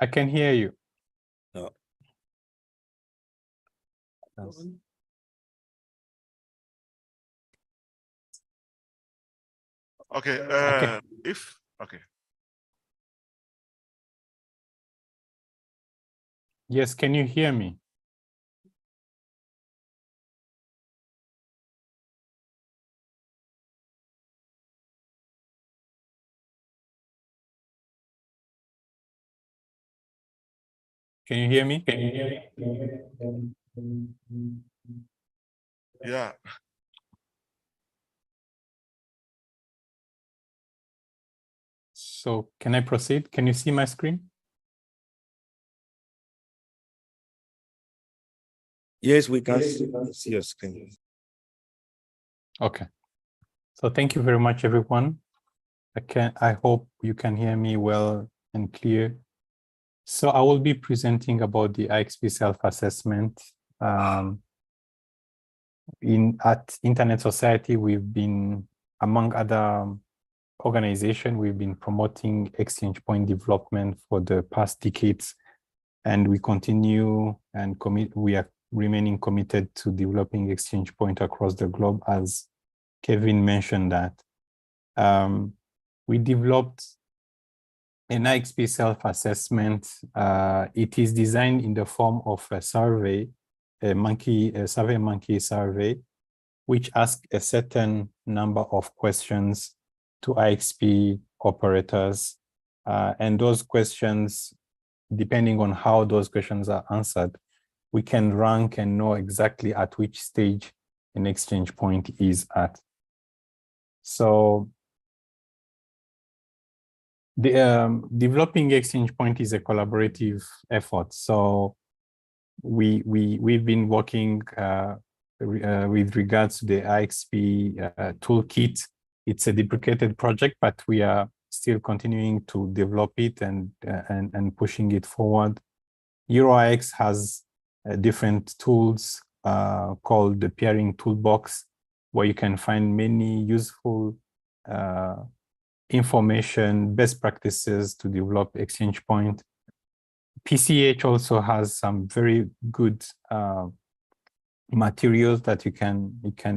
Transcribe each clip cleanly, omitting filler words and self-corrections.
I can hear you. No. Okay. Okay. Okay. Yes, can you hear me? Can you hear me? Can you hear me? Yeah. So can I proceed? Can you see my screen? Yes, we can see your screen. Okay. So thank you very much, everyone. I hope you can hear me well and clear. So I will be presenting about the IXP self-assessment. At Internet Society, we've been, among other organizations, we've been promoting exchange point development for the past decades, and we continue and we are remaining committed to developing exchange point across the globe, as Kevin mentioned that. We developed an IXP self-assessment. It is designed in the form of a survey, a SurveyMonkey survey, which asks a certain number of questions to IXP operators. And those questions, depending on how those questions are answered, we can rank and know exactly at which stage an exchange point is at. So the developing exchange point is a collaborative effort. So we've been working with regards to the IXP toolkit. It's a deprecated project, but we are still continuing to develop it and pushing it forward. EuroIX has different tools called the peering toolbox, where you can find many useful information, best practices to develop exchange point. PCH also has some very good materials that you can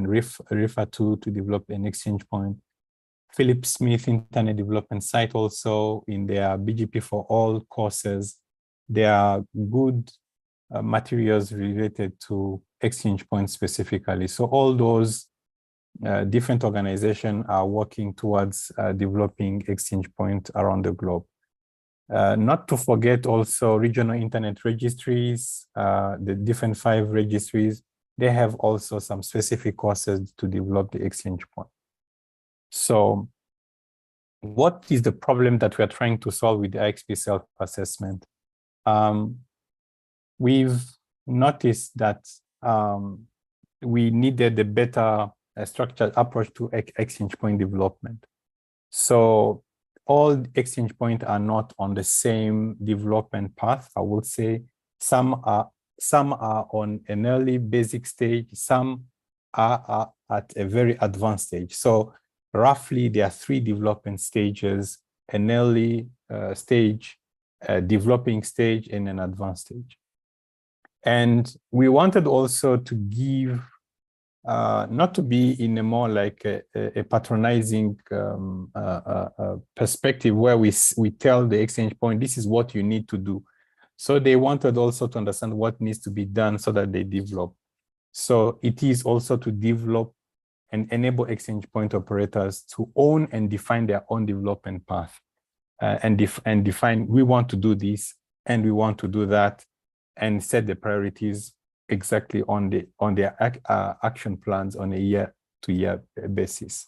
refer to develop an exchange point. Philip Smith Internet Development Site also, in their BGP for All courses, there are good materials related to exchange points specifically. So all those different organizations are working towards developing exchange point around the globe. Not to forget also regional internet registries, the different 5 registries, they have also some specific courses to develop the exchange point. So what is the problem that we are trying to solve with the IXP self-assessment? We've noticed that we needed a better structured approach to exchange point development. So all exchange points are not on the same development path, I would say. Some are on an early basic stage, some are at a very advanced stage. So roughly there are 3 development stages: an early stage, a developing stage, and an advanced stage. And we wanted also to give, not to be in a more like a patronizing perspective where we tell the exchange point, this is what you need to do. So they wanted also to understand what needs to be done so that they develop. So it is also to develop and enable exchange point operators to own and define their own development path and define, we want to do this and we want to do that, and set the priorities exactly on their action plans on a year-to-year basis.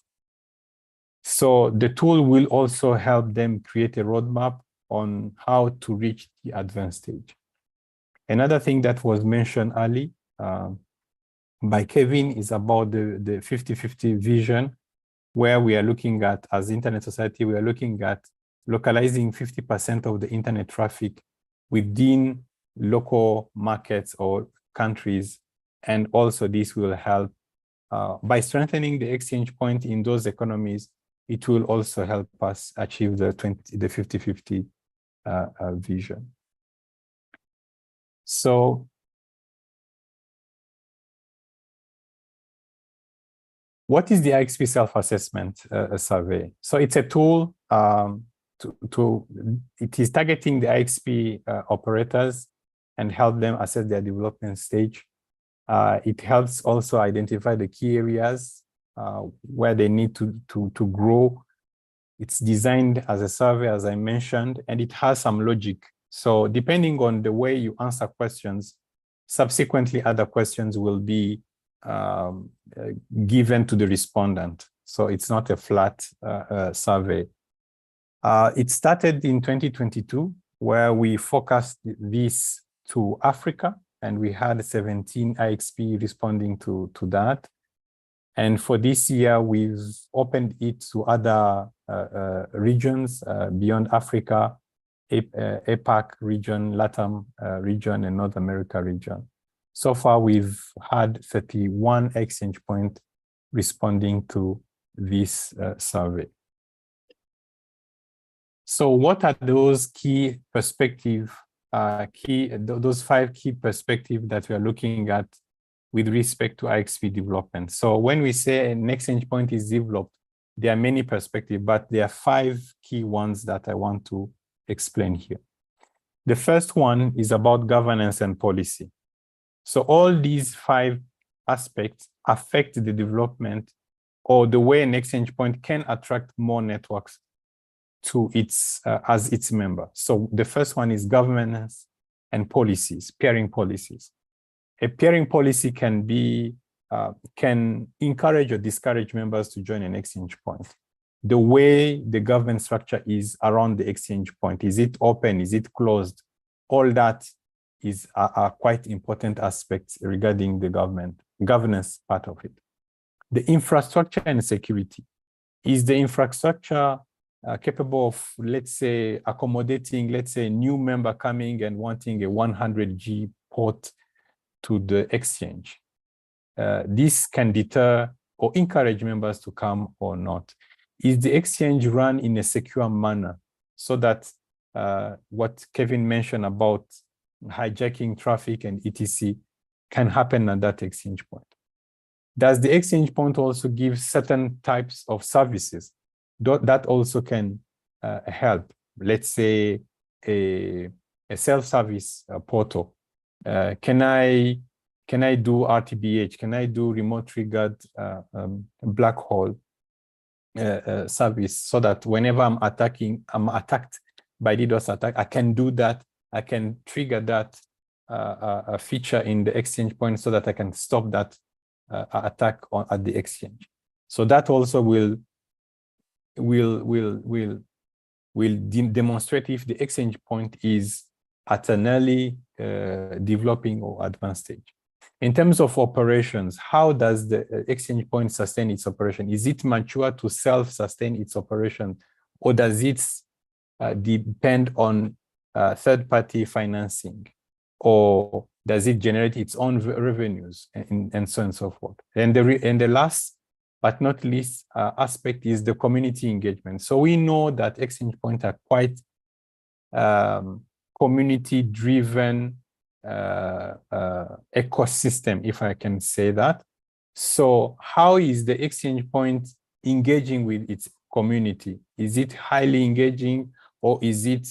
So the tool will also help them create a roadmap on how to reach the advanced stage. Another thing that was mentioned early by Kevin is about the 50-50 vision, where we are looking at, as Internet Society, we are looking at localizing 50% of the internet traffic within local markets or countries. And also this will help by strengthening the exchange point in those economies. It will also help us achieve the 50-50 vision. So what is the IXP self-assessment survey? So it's a tool it is targeting the IXP operators and help them assess their development stage. It helps also identify the key areas where they need to grow. It's designed as a survey, as I mentioned, and it has some logic. So depending on the way you answer questions, subsequently other questions will be given to the respondent. So it's not a flat survey. It started in 2022, where we focused this to Africa, and we had 17 IXP responding to that. And for this year, we've opened it to other regions beyond Africa, APAC region, LATAM region, and North America region. So far, we've had 31 exchange points responding to this survey. So what are those key perspectives, those 5 key perspectives that we are looking at with respect to IXP development? So when we say an exchange point is developed, there are many perspectives, but there are 5 key ones that I want to explain here. The first one is about governance and policy. So all these 5 aspects affect the development or the way an exchange point can attract more networks to its as its member. So the first one is governance and policies, peering policies. A peering policy can be can encourage or discourage members to join an exchange point. The way the governance structure is around the exchange point, is it open, is it closed? All that is are quite important aspects regarding the governance part of it. The infrastructure and security. Is the infrastructure capable of, let's say, accommodating, let's say, a new member coming and wanting a 100G port to the exchange? This can deter or encourage members to come or not. Is the exchange run in a secure manner so that what Kevin mentioned about hijacking traffic and etc. can happen at that exchange point? Does the exchange point also give certain types of services that also can help? Let's say a self-service portal. Can I do RTBH? Can I do remote triggered black hole service, so that whenever I'm attacked by DDoS attack, I can do that. I can trigger that a feature in the exchange point so that I can stop that attack at the exchange. So that also will demonstrate if the exchange point is at an early developing or advanced stage. In terms of operations, how does the exchange point sustain its operation? Is it mature to self-sustain its operation, or does it depend on third-party financing, or does it generate its own revenues, and so on and so forth? And the last but not least aspect is the community engagement. So we know that exchange points are quite community-driven ecosystem, if I can say that. So how is the exchange point engaging with its community? Is it highly engaging, or is it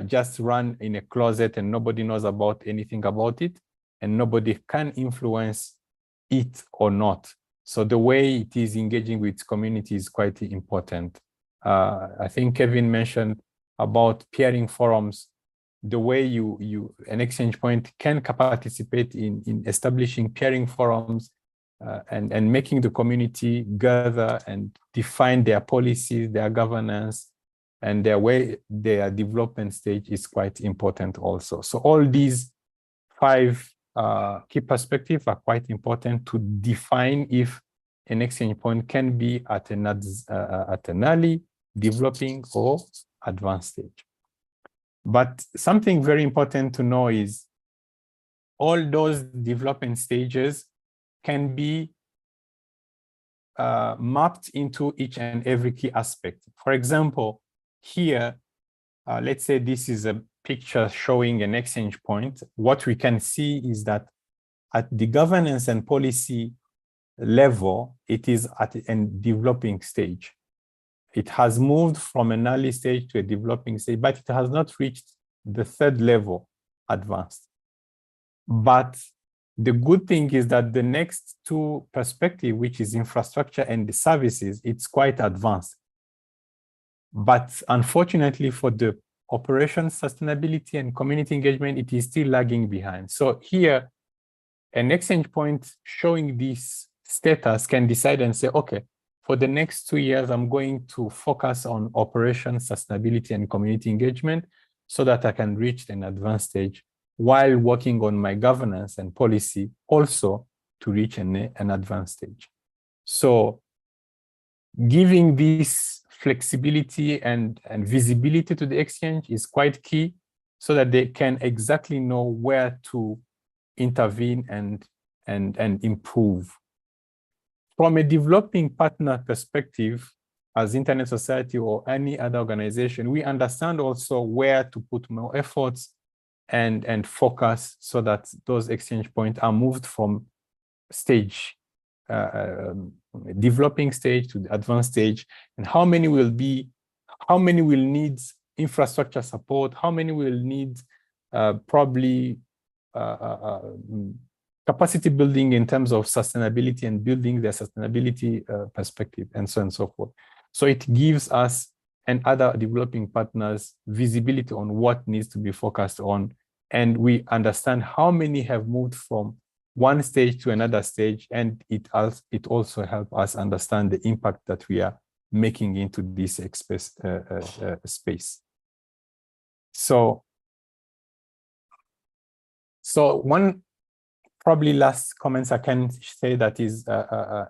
just run in a closet and nobody knows about anything about it and nobody can influence it or not? So the way it is engaging with its community is quite important. I think Kevin mentioned about peering forums. The way an exchange point can participate in establishing peering forums and making the community gather and define their policies, their governance, and their development stage is quite important also. So all these 5 key perspectives are quite important to define if an exchange point can be at an early, developing, or advanced stage. But something very important to know is all those development stages can be mapped into each and every key aspect. For example, here, let's say this is a picture showing an exchange point, what we can see is that at the governance and policy level, it is at a developing stage. It has moved from an early stage to a developing stage, but it has not reached the third level, advanced. But the good thing is that the next two perspective, which is infrastructure and the services, it's quite advanced. But unfortunately for the operations, sustainability, and community engagement, it is still lagging behind. So here, an exchange point showing this status can decide and say, okay, for the next 2 years, I'm going to focus on operations, sustainability, and community engagement so that I can reach an advanced stage while working on my governance and policy also to reach an advanced stage. So giving this flexibility and visibility to the exchange is quite key so that they can exactly know where to intervene and improve. From a developing partner perspective, as Internet Society or any other organization, we understand also where to put more efforts and focus so that those exchange points are moved from stage, developing stage to the advanced stage, and how many will need infrastructure support, how many will need probably capacity building in terms of sustainability and building their sustainability perspective, and so on and so forth. So it gives us and other developing partners visibility on what needs to be focused on. And we understand how many have moved from one stage to another stage. And it also helps us understand the impact that we are making into this space. So one probably last comments I can say that is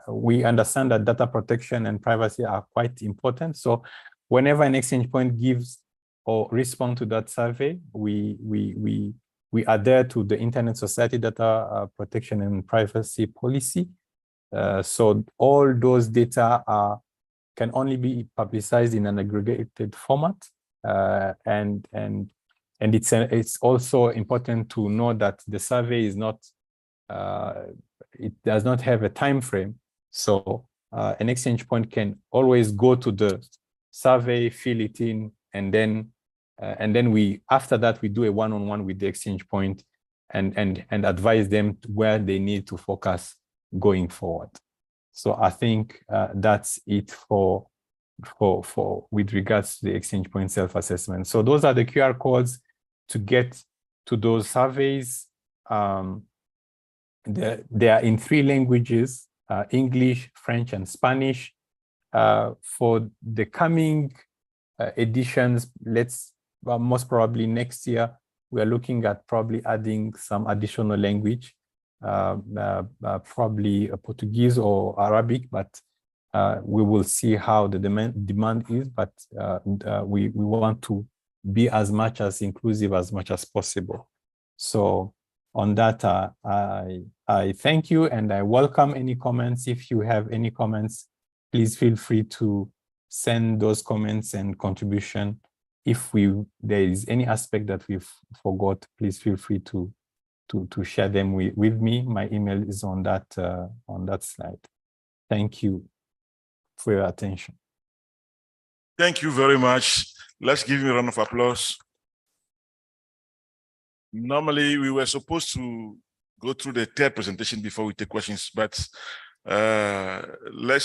we understand that data protection and privacy are quite important. So whenever an exchange point gives or responds to that survey, we adhere to the Internet Society data protection and privacy policy. So all those data can only be publicized in an aggregated format, and it's also important to know that the survey is not. It does not have a time frame, so an exchange point can always go to the survey, fill it in, and then after that we do a one-on-one with the exchange point and advise them where they need to focus going forward. So I think that's it for with regards to the exchange point self-assessment. So those are the QR codes to get to those surveys. They are in 3 languages, English, French, and Spanish. For the coming editions, most probably next year, we are looking at probably adding some additional language, probably Portuguese or Arabic, but we will see how the demand is, but we want to be as much as inclusive as much as possible. So on that, I thank you and I welcome any comments. If you have any comments, please feel free to send those comments and contribution. If there is any aspect that we've forgot, please feel free to share them with me. My email is on that slide. Thank you for your attention. Thank you very much. Let's give you a round of applause. Normally, we were supposed to go through the third presentation before we take questions, but let's